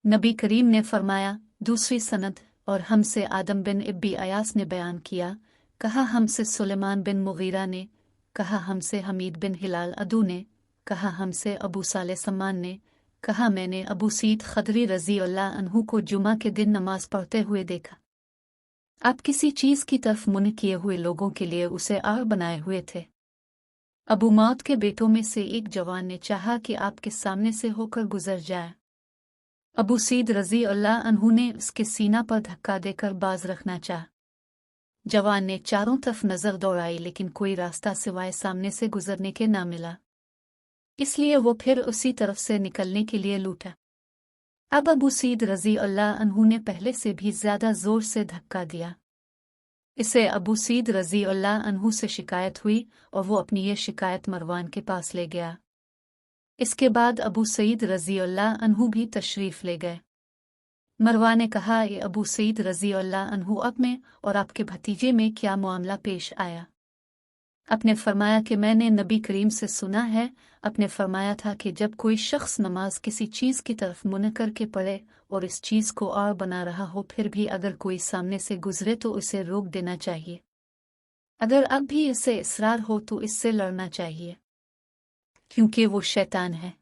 नबी करीम ने फरमाया, दूसरी सनद, और हमसे आदम बिन इब्बी अयास ने बयान किया, कहा हमसे सुलेमान बिन मुगीरा ने, कहा हमसे हमीद बिन हिलाल अदू ने, कहा हमसे अबू साले सम्मान ने, कहा मैंने अबू सईद खदरी रज़ी अल्लाह अन्हु को जुमा के दिन नमाज पढ़ते हुए देखा। आप किसी चीज़ की तरफ मुँह किए हुए लोगों के लिए उसे आड़ बनाए हुए थे। अबू मौत के बेटों में से एक जवान ने चाहा कि आपके सामने से होकर गुजर जाए। अबू सईद रज़ी अल्लाह अन्हु ने उसके सीना पर धक्का देकर बाज रखना चाहा। जवान ने चारों तरफ नजर दौड़ाई लेकिन कोई रास्ता सिवाय सामने से गुजरने के ना मिला, इसलिए वो फिर उसी तरफ से निकलने के लिए लूटा। अब अबू सईद रज़ी अल्लाह अन्हु ने पहले से भी ज्यादा जोर से धक्का दिया। इसे अबू सईद रज़ी अल्लाह अन्हु से शिकायत हुई और वो अपनी ये शिकायत मरवान के पास ले गया। इसके बाद अबू सईद रज़ी अल्लाह अन्हु भी तशरीफ ले गए। मरवान ने कहा, ये अबू सईद रज़ी अल्लाह अन्हु, अब में और आपके भतीजे में क्या मामला पेश आया? आपने फरमाया कि मैंने नबी करीम से सुना है, आपने फरमाया था कि जब कोई शख्स नमाज किसी चीज़ की तरफ मुँह करके पढ़े और इस चीज़ को और बना रहा हो, फिर भी अगर कोई सामने से गुजरे तो उसे रोक देना चाहिए। अगर अब भी इससे इसरार हो तो इससे लड़ना चाहिए, क्योंकि वो शैतान है।